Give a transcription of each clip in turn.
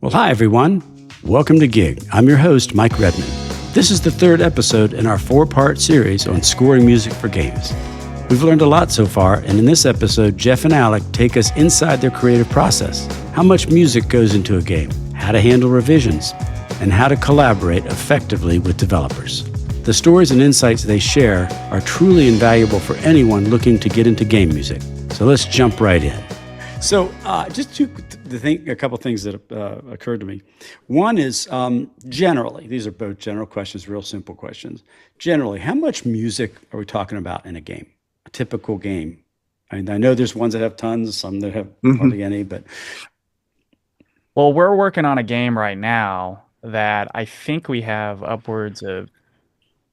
Well, hi, everyone. Welcome to Gig. I'm your host, Mike Redman. This is the third episode in our four-part series on scoring music for games. We've learned a lot so far, and in this episode, Jeff and Alec take us inside their creative process, how much music goes into a game, how to handle revisions, and how to collaborate effectively with developers. The stories and insights they share are truly invaluable for anyone looking to get into game music. So let's jump right in. So just a couple things that occurred to me. One is generally, these are both general questions, real simple questions. Generally, how much music are we talking about in a game, a typical game? I mean, I know there's ones that have tons, some that have hardly any, but... Well, we're working on a game right now that I think we have upwards of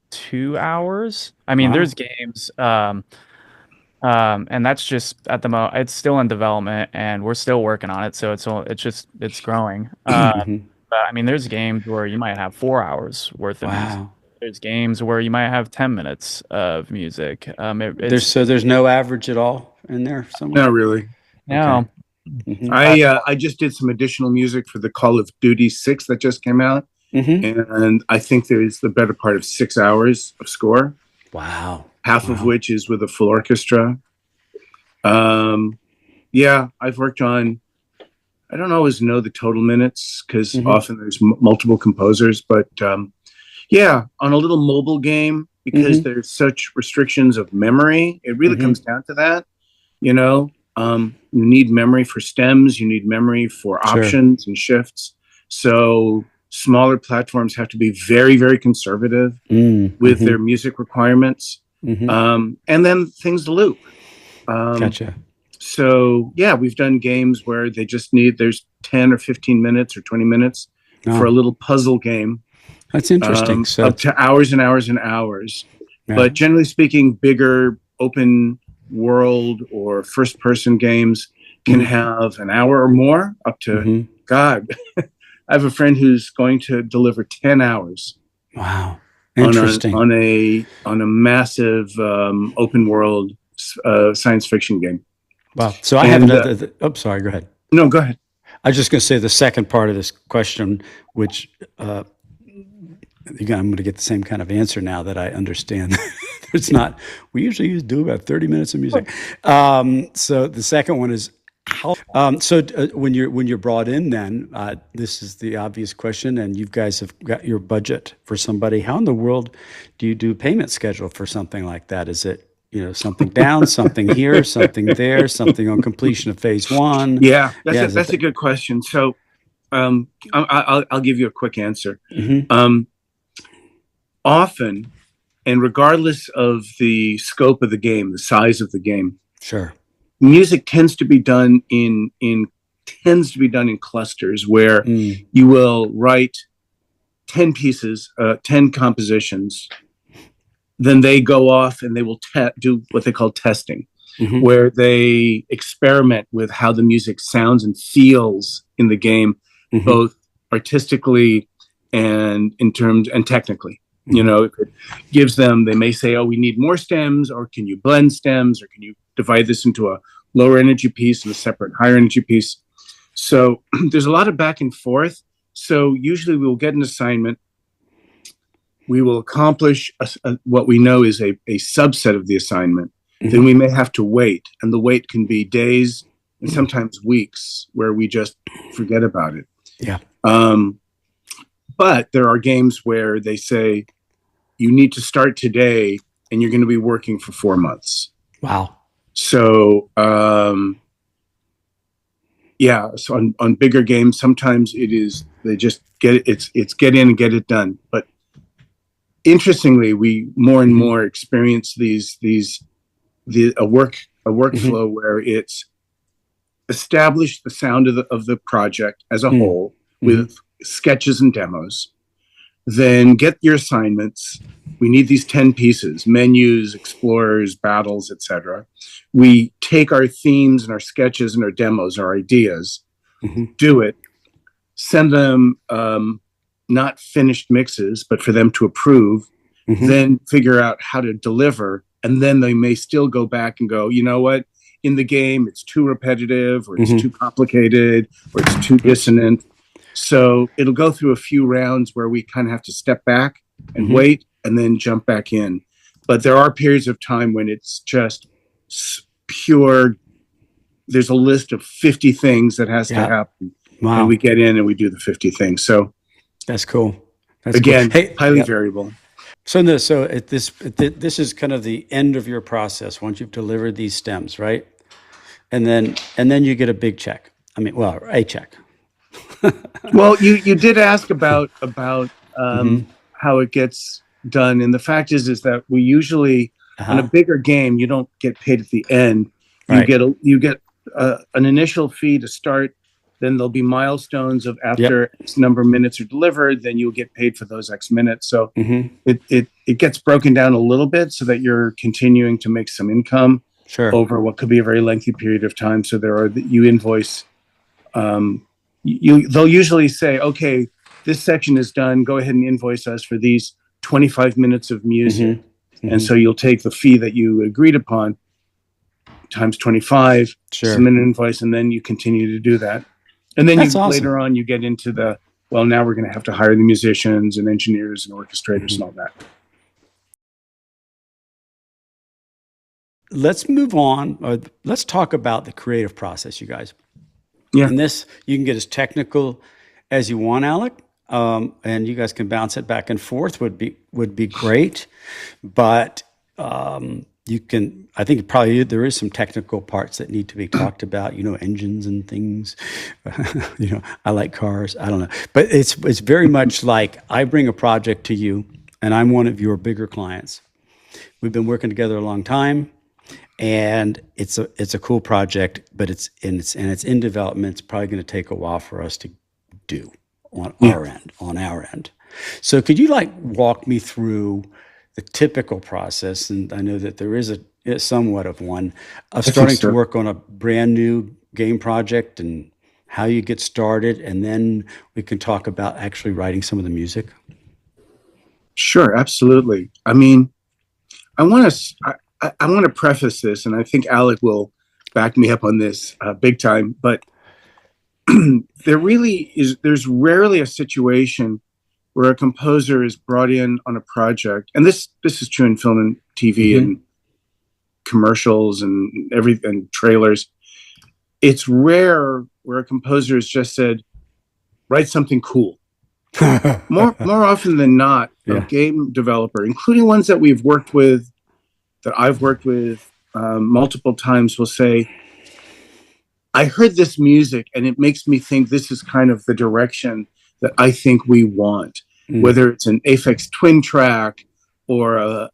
2 hours. I mean, There's games... and that's just at the moment. It's still in development, and we're still working on it. So it's growing. But I mean, there's games where you might have 4 hours worth of music. There's games where you might have 10 minutes of music. There's no average at all in there somewhere? Not really. No. Okay. I just did some additional music for the Call of Duty 6 that just came out, and I think there's the better part of 6 hours of score. Wow. Half of which is with a full orchestra. I've worked on, I don't always know the total minutes because often there's multiple composers, but on a little mobile game, because there's such restrictions of memory, it really comes down to that. You need memory for stems, you need memory for options and shifts. So smaller platforms have to be very, very conservative with their music requirements. And then things loop. Gotcha. So we've done games where they just there's 10 or 15 minutes or 20 minutes for a little puzzle game. That's interesting. Up to hours and hours and hours. Yeah. But generally speaking, bigger open world or first person games can have an hour or more, up to God. I have a friend who's going to deliver 10 hours. Wow. Interesting. On a massive open world science fiction game. Wow. So I have another. Sorry. Go ahead. No, go ahead. I was just going to say the second part of this question, which again, I'm going to get the same kind of answer now that I understand. It's not. We usually do about 30 minutes of music. So the second one is. When you're brought in, then this is the obvious question, and you guys have got your budget for somebody. How in the world do you do payment schedule for something like that? Is it something down, something here, something there, something on completion of phase one? Yeah, that's a good question. So I'll give you a quick answer. Often, and regardless of the scope of the game, the size of the game, sure. Music tends to be done in clusters where you will write 10 pieces, 10 compositions. Then they go off and they will do what they call testing, where they experiment with how the music sounds and feels in the game, both artistically and technically. If it gives them, they may say, "Oh, we need more stems," or "Can you blend stems?" or "Can you divide this into a lower energy piece and a separate higher energy piece?" So there's a lot of back and forth. So usually we will get an assignment. We will accomplish what we know is a subset of the assignment. Then we may have to wait. And the wait can be days and sometimes weeks where we just forget about it. Yeah. But there are games where they say, you need to start today and you're going to be working for 4 months. Wow. So, so on bigger games, sometimes it is, they just it's get in and get it done. But interestingly, we more and more experience a workflow where it's establish the sound of the project as a whole with sketches and demos. Then get your assignments. We need these 10 pieces: menus, explorers, battles, etc. We take our themes and our sketches and our demos, our ideas, do it, send them not finished mixes, but for them to approve, then figure out how to deliver. And then they may still go back and go, you know what? In the game, it's too repetitive, or it's too complicated, or it's too dissonant. So it'll go through a few rounds where we kind of have to step back and wait and then jump back in. But there are periods of time when it's just pure. There's a list of 50 things that has to happen. Wow. And we get in and we do the 50 things. So that's cool. That's again, cool. Hey, highly variable. So this is kind of the end of your process once you've delivered these stems, right? And then you get a big check. I mean, well, a check. Well, you did ask about how it gets done, and the fact is that we usually on a bigger game you don't get paid at the end. You get an initial fee to start. Then there'll be milestones of after X number of minutes are delivered, then you'll get paid for those X minutes. So it gets broken down a little bit so that you're continuing to make some income over what could be a very lengthy period of time. So you invoice. They'll usually say, okay, this section is done. Go ahead and invoice us for these 25 minutes of music. And so you'll take the fee that you agreed upon times 25, submit an invoice, and then you continue to do that. And then later on, you get into now we're going to have to hire the musicians and engineers and orchestrators and all that. Let's move on. Let's talk about the creative process, you guys. Yeah. And this, you can get as technical as you want, Alec, and you guys can bounce it back and forth would be great. But you can, I think probably there is some technical parts that need to be talked about, engines and things. I like cars. I don't know. But it's very much like I bring a project to you and I'm one of your bigger clients. We've been working together a long time and it's a cool project, but it's in development. It's probably going to take a while for us to do on our end. So could you walk me through the typical process, and I know that there is somewhat of one, of starting to work on a brand new game project and how you get started, and then we can talk about actually writing some of the music? Sure, absolutely. I mean, I want to preface this, and I think Alec will back me up on this big time, but there's rarely a situation where a composer is brought in on a project, and this is true in film and TV and commercials and trailers. It's rare where a composer has just said, write something cool. More often than not, a game developer, including ones that I've worked with multiple times, will say, I heard this music and it makes me think this is kind of the direction that I think we want, whether it's an Aphex Twin track or a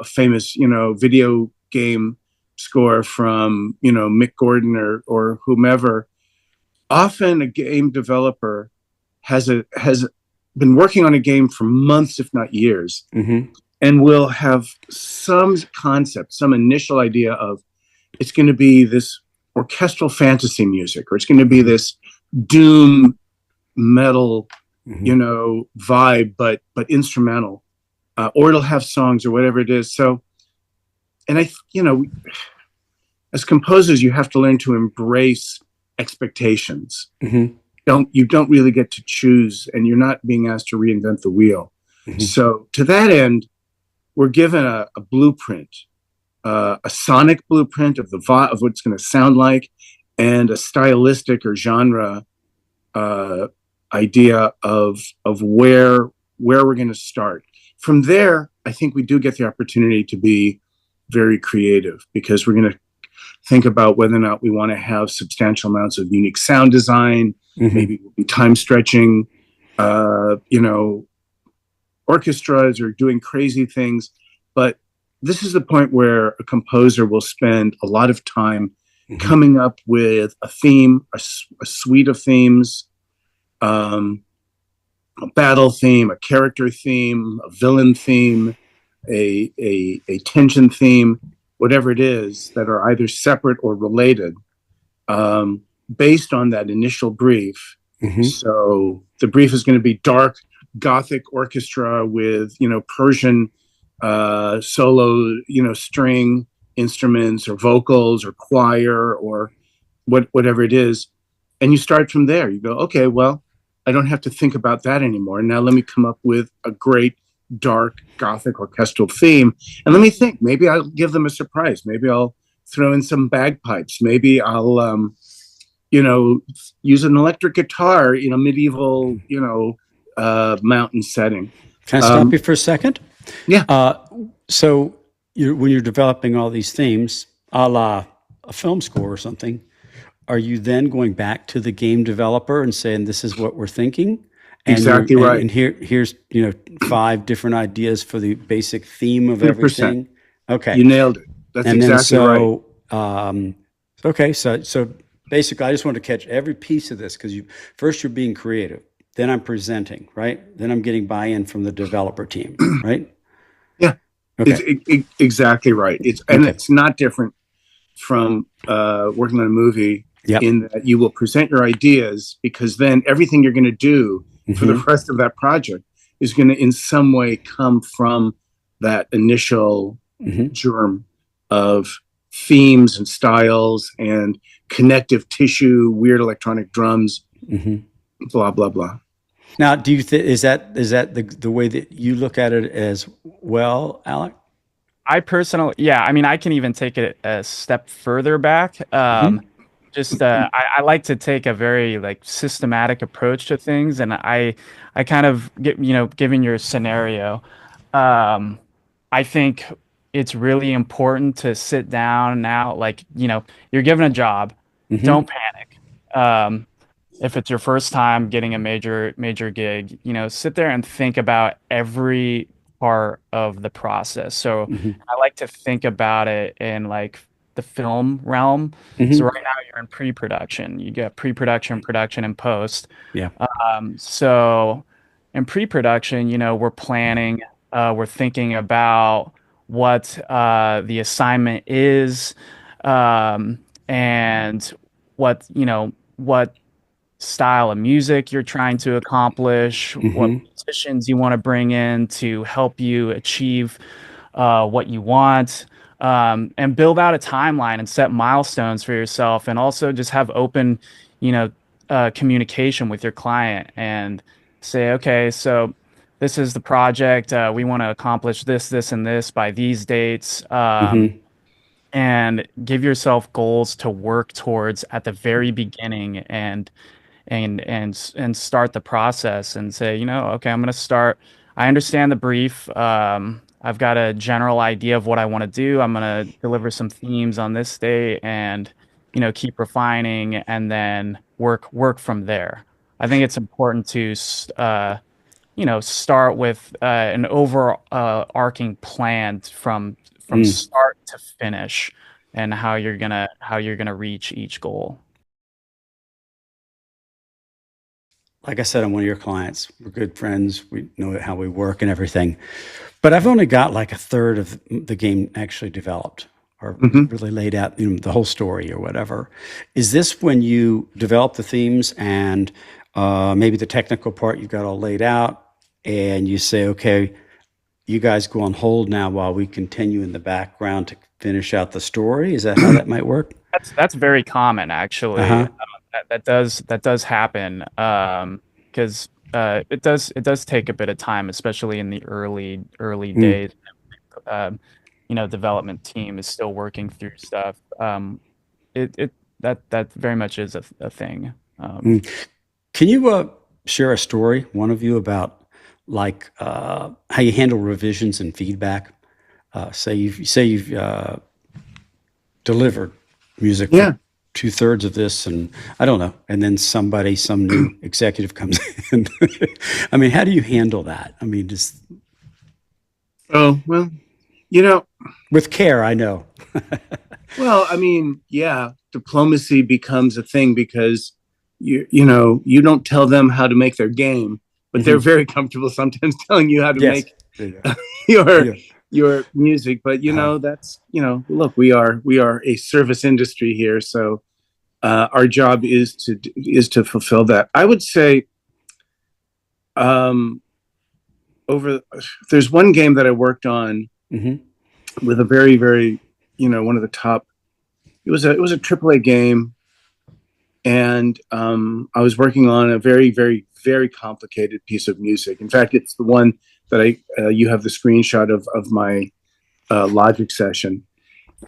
famous, video game score from, Mick Gordon or whomever. Often a game developer has been working on a game for months, if not years, and will have some concept, some initial idea of it's going to be this orchestral fantasy music, or it's going to be this doom metal, vibe, but instrumental, or it'll have songs or whatever it is. So, and as composers, you have to learn to embrace expectations. You don't really get to choose, and you're not being asked to reinvent the wheel. So to that end, we're given a blueprint, a sonic blueprint of of what it's going to sound like, and a stylistic or genre idea of where we're going to start. From there, I think we do get the opportunity to be very creative, because we're going to think about whether or not we want to have substantial amounts of unique sound design, maybe we'll be time stretching, orchestras or doing crazy things. But this is the point where a composer will spend a lot of time coming up with a theme, a suite of themes, a battle theme, a character theme, a villain theme, a tension theme, whatever it is, that are either separate or related, based on that initial brief. So the brief is going to be dark Gothic orchestra with, Persian solo, string instruments or vocals or choir or whatever it is. And you start from there. You go, okay, well, I don't have to think about that anymore. Now let me come up with a great dark Gothic orchestral theme, and let me think. Maybe I'll give them a surprise. Maybe I'll throw in some bagpipes. Maybe I'll use an electric guitar in a medieval mountain setting. Can I stop you for a second? Yeah. So when you're developing all these themes, a la a film score or something, are you then going back to the game developer and saying, this is what we're thinking? And exactly right. And here's 5 different ideas for the basic theme of 100%. Everything. Okay. You nailed it. That's and exactly right. Okay. So basically, I just want to catch every piece of this, because you're being creative. Then I'm presenting, right? Then I'm getting buy-in from the developer team, right? Yeah. Okay. It's exactly right. It's not different from working on a movie. Yep. In that you will present your ideas, because then everything you're going to do for the rest of that project is going to in some way come from that initial germ of themes and styles and connective tissue, weird electronic drums, blah, blah, blah. Now, do you is that the way that you look at it as well, Alec? I personally, I mean, I can even take it a step further back. I like to take a very systematic approach to things, and I kind of get, given your scenario, I think it's really important to sit down now. You're given a job, don't panic. If it's your first time getting a major gig, sit there and think about every part of the process. So I like to think about it in the film realm. So right now you're in pre-production. You get pre-production, production, and post. Yeah. So in pre-production, we're planning, we're thinking about what the assignment is, and what style of music you're trying to accomplish, what musicians you want to bring in to help you achieve what you want. And build out a timeline and set milestones for yourself, and also just have open, communication with your client and say, okay, so this is the project. We want to accomplish this, this, and this by these dates. And give yourself goals to work towards at the very beginning, and start the process and say, okay, I'm going to start. I understand the brief. I've got a general idea of what I want to do. I'm going to deliver some themes on this day, and keep refining, and then work from there. I think it's important to start with an overarching plan from start to finish, and how you're gonna reach each goal. Like I said, I'm one of your clients. We're good friends. We know how we work and everything. But I've only got a third of the game actually developed, or really laid out, the whole story or whatever. Is this when you develop the themes and maybe the technical part you've got all laid out, and you say, okay, you guys go on hold now while we continue in the background to finish out the story? Is that how that might work? That's very common, actually. That does happen, because it does take a bit of time, especially in the early days. Development team is still working through stuff. That very much is a thing. Can you share a story, one of you, about how you handle revisions and feedback? Say you've delivered music. Yeah. 2/3 of this, and I don't know, and then some new executive comes in. I mean, how do you handle that? I mean, just with care, I know. Well, I mean, yeah, diplomacy becomes a thing, because you don't tell them how to make their game, but they're very comfortable sometimes telling you how to make your music. But that's look, we are a service industry here, so our job is to fulfill that. I would say, there's one game that I worked on with a very, very, one of the top. It was a AAA game, and I was working on a very, very very complicated piece of music. In fact, it's the one that you have the screenshot of my Logic session.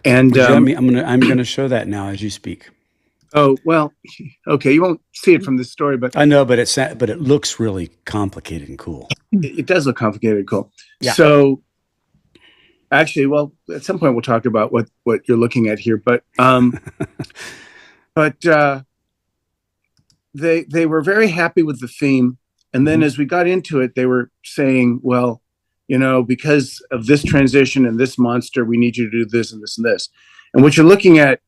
And I'm gonna show that now as you speak. Oh, well, okay, you won't see it from this story, but I know, but it looks really complicated and cool. It does look complicated and cool. Yeah. So actually, well, at some point we'll talk about what you're looking at here, but they were very happy with the theme. And then as we got into it, they were saying, well, because of this transition and this monster, we need you to do this and this and this. And what you're looking at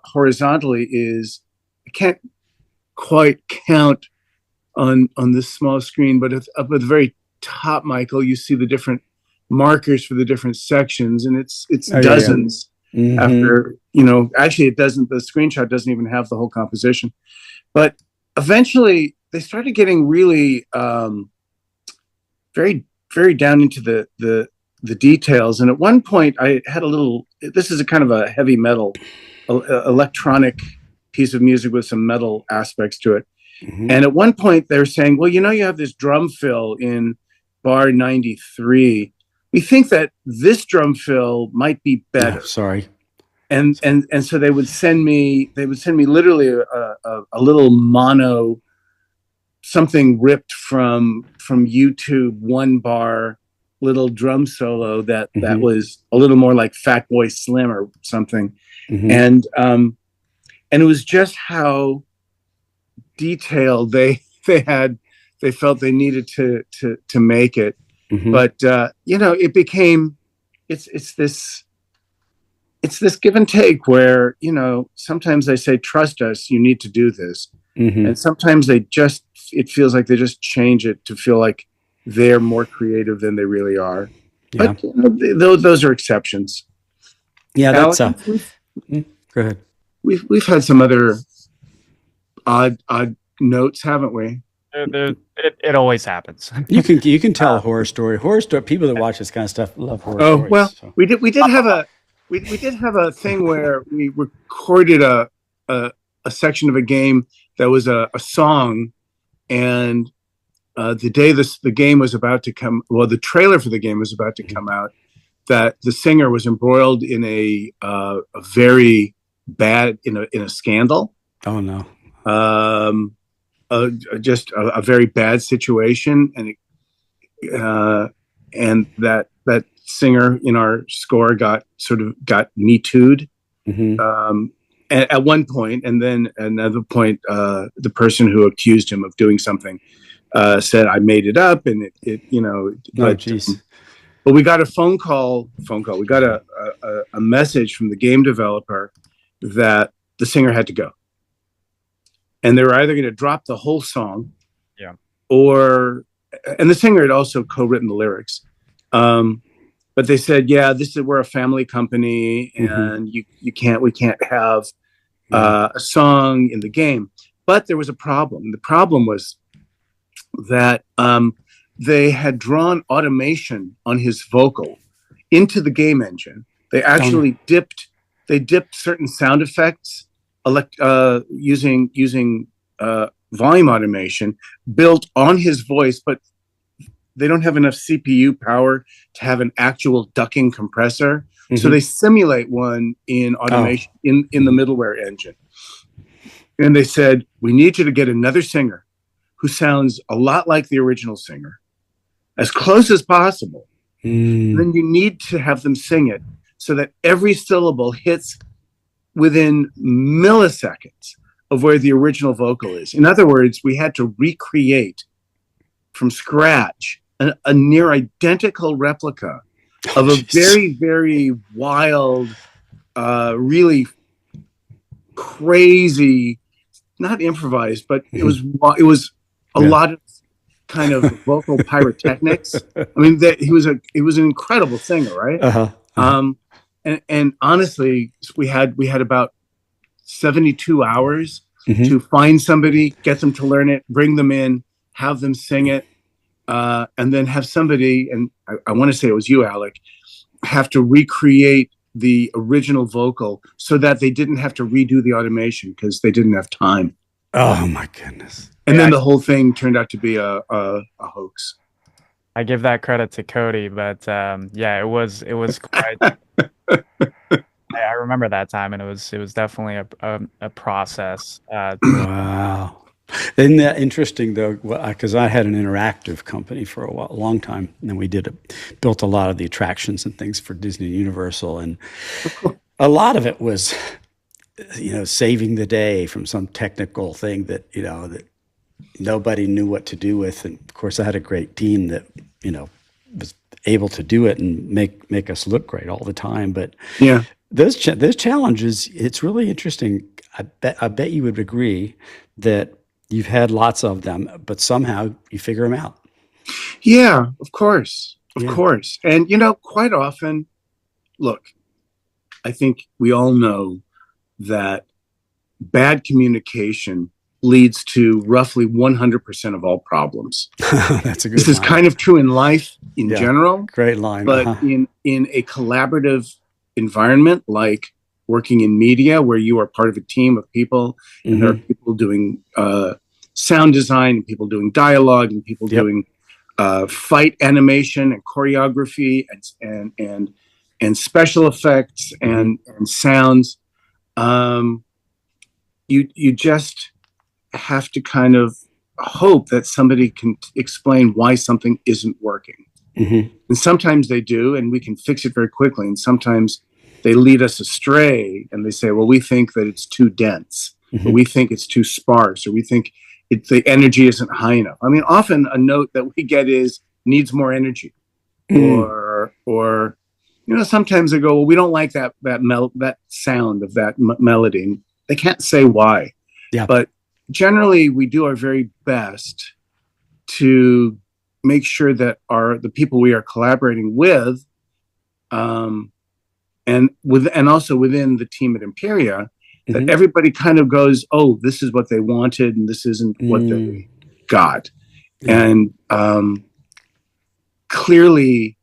horizontally is, I can't quite count on this small screen, but up at the very top, Michael, you see the different markers for the different sections, and it's dozens. Yeah. After, actually it doesn't, the screenshot doesn't even have the whole composition. But eventually they started getting really very, very down into the details. And at one point I had this is a kind of a heavy metal electronic piece of music with some metal aspects to it. Mm-hmm. And at one point they're saying, well, you have this drum fill in bar 93. We think that this drum fill might be better. Oh, sorry. And so they would send me literally a little mono, something ripped from YouTube, 1 bar little drum solo that was a little more like Fatboy Slim or something. Mm-hmm. And it was just how detailed they felt they needed to make it. Mm-hmm. But it became it's this give and take where sometimes they say, trust us, you need to do this. Mm-hmm. And sometimes it feels like they just change it to feel like they're more creative than they really are. Yeah. But those are exceptions. Yeah, that's go ahead. We've had some other odd notes, haven't we? It always happens. You can tell a horror story. People that watch this kind of stuff love horror stories. Oh, well, so. we did have a thing where we recorded a section of a game that was a song, and the day the game was about to come, well, the trailer for the game was about to come out, that the singer was embroiled in a very bad in a scandal. Oh no. Just a very bad situation, and that singer in our score got Me Too'd. Mm-hmm. At one point, and then another point, the person who accused him of doing something said, I made it up, and but we got a phone call. We got a message from the game developer that the singer had to go. And they were either going to drop the whole song, and the singer had also co-written the lyrics. But they said, we're a family company, and we can't have a song in the game. But there was a problem. The problem was that they had drawn automation on his vocal into the game engine. They actually dipped certain sound effects using volume automation built on his voice, but they don't have enough CPU power to have an actual ducking compressor. Mm-hmm. So they simulate one in automation in the middleware engine. And they said, we need you to get another singer who sounds a lot like the original singer, as close as possible. Mm. Then you need to have them sing it so that every syllable hits within milliseconds of where the original vocal is. In other words, we had to recreate from scratch a near identical replica of a very, very wild, really crazy, not improvised, but it was a lot of kind of vocal pyrotechnics. I mean, he was an incredible singer, right? Uh-huh. And honestly, we had about 72 hours to find somebody, get them to learn it, bring them in, have them sing it, and then have somebody, and I want to say it was you, Alec, have to recreate the original vocal so that they didn't have to redo the automation because they didn't have time. Oh my goodness. And then the whole thing turned out to be a hoax. I give that credit to Cody, but yeah, it was quite. I remember that time, and it was definitely a process. Wow. Isn't that interesting though? Because I had an interactive company for a long time, and we built a lot of the attractions and things for Disney and Universal, and a lot of it was, saving the day from some technical thing that nobody knew what to do with. And of course, I had a great team that was able to do it and make us look great all the time. But Yeah. those challenges, it's really interesting. I bet you would agree that you've had lots of them, but somehow you figure them out. Yeah, of course. Of Yeah. course. And, quite often, look, I think we all know that bad communication leads to roughly 100% of all problems. That's a good This is line. kind of true in life in Yeah. general, Great line. but in a collaborative environment like working in media where you are part of a team of people and there are people doing sound design and people doing dialogue and people doing fight animation and choreography and special effects and sounds. You just have to kind of hope that somebody can explain why something isn't working. And sometimes they do, and we can fix it very quickly. And sometimes they lead us astray and they say, well, we think that it's too dense, or we think it's too sparse, or we think the energy isn't high enough. I mean, often a note that we get is needs more energy, or sometimes they go, well, we don't like that sound of that melody. And they can't say why. Yeah. But generally, we do our very best to make sure that the people we are collaborating with, and also within the team at Imperia, that everybody kind of goes, oh, this is what they wanted, and this isn't what they got. Yeah. And clearly,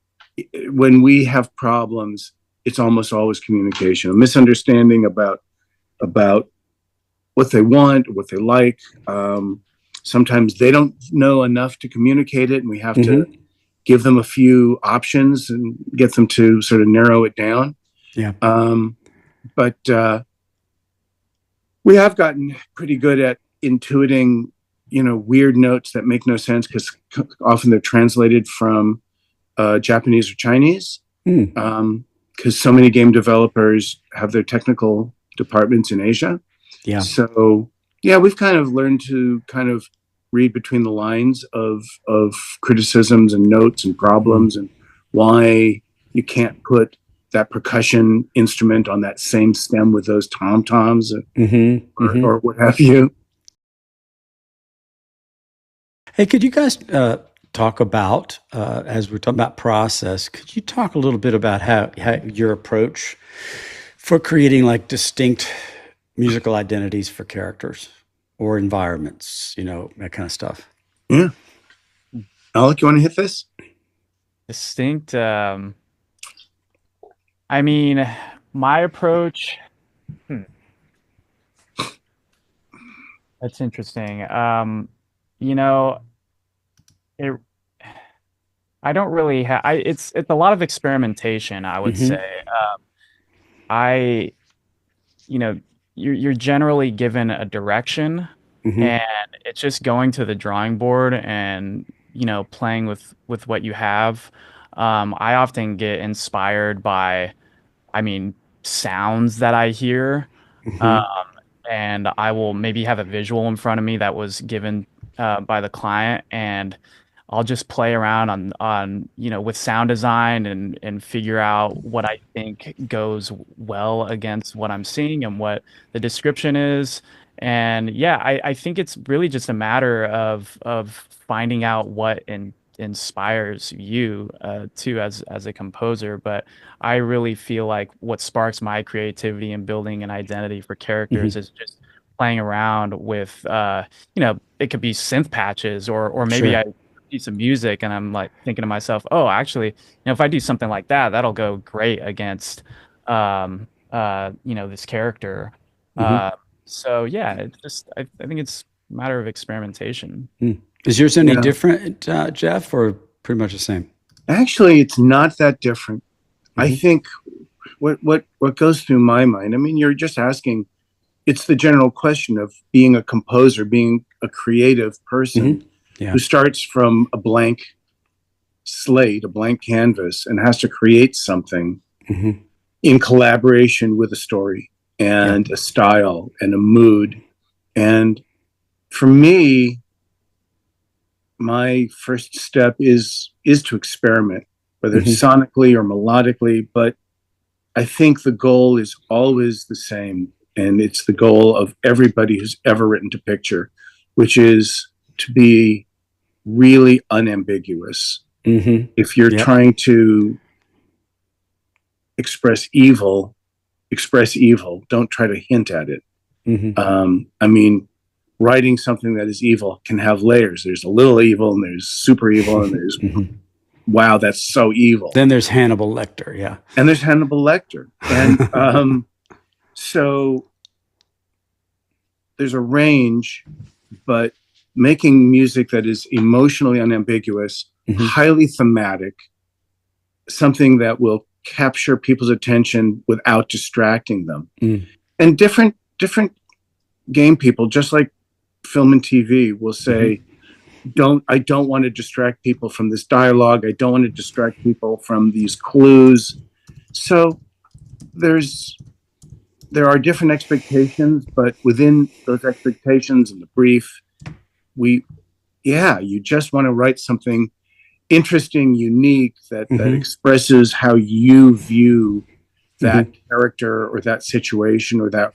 when we have problems, it's almost always communication, a misunderstanding about what they want, what they like. Sometimes they don't know enough to communicate it, and we have to give them a few options and get them to sort of narrow it down. Yeah. But we have gotten pretty good at intuiting, weird notes that make no sense because often they're translated from Japanese or Chinese. Because so many game developers have their technical departments in Asia. Yeah. So yeah, we've kind of learned to kind of read between the lines of criticisms and notes and problems and why you can't put that percussion instrument on that same stem with those tom-toms or what have you. Hey, could you guys talk about, as we're talking about process, could you talk a little bit about how your approach for creating like distinct musical identities for characters or environments, that kind of stuff? Yeah. Alec, you want to hit this? Distinct. I mean, my approach. That's interesting. It. I don't really have. It's a lot of experimentation, I would say. You're generally given a direction, and it's just going to the drawing board and playing with what you have. I often get inspired by, sounds that I hear, and I will maybe have a visual in front of me that was given by the client, and I'll just play around on with sound design and figure out what I think goes well against what I'm seeing and what the description is. And yeah, I think it's really just a matter of finding out what inspires you too as a composer. But I really feel like what sparks my creativity and building an identity for characters is just playing around with it could be synth patches or maybe Sure. I piece of music and I'm like thinking to myself, oh, actually, if I do something like that, that'll go great against this character. So yeah, it's just I think it's matter of experimentation. Is yours any different, Jeff, or pretty much the same? Actually, it's not that different. I think what goes through my mind, I mean, you're just asking, it's the general question of being a composer, being a creative person who starts from a blank slate, a blank canvas, and has to create something in collaboration with a story and a style and a mood. And for me, my first step is to experiment, whether it's sonically or melodically, but I think the goal is always the same. And it's the goal of everybody who's ever written to picture, which is to be really unambiguous. If you're trying to express evil. Don't try to hint at it. I mean, writing something that is evil can have layers. There's a little evil, and there's super evil, and there's wow, that's so evil. Then there's Hannibal Lecter, yeah. And there's Hannibal Lecter. And so there's a range, but making music that is emotionally unambiguous, highly thematic, something that will capture people's attention without distracting them. And different game people, just like film and TV, will say, I don't want to distract people from this dialogue. I don't want to distract people from these clues. So there are different expectations, but within those expectations and the brief, you just want to write something interesting, unique, that expresses how you view that character or that situation or that,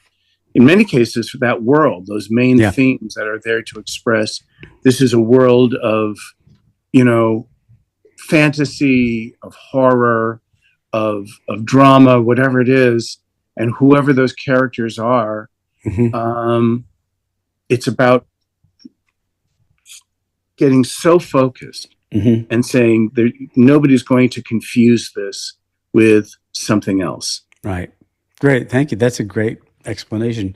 in many cases, that world, those main themes that are there to express this is a world of, fantasy, of horror, of drama, whatever it is. And whoever those characters are, it's about getting so focused and saying nobody's going to confuse this with something else. Right. Great. Thank you. That's a great explanation.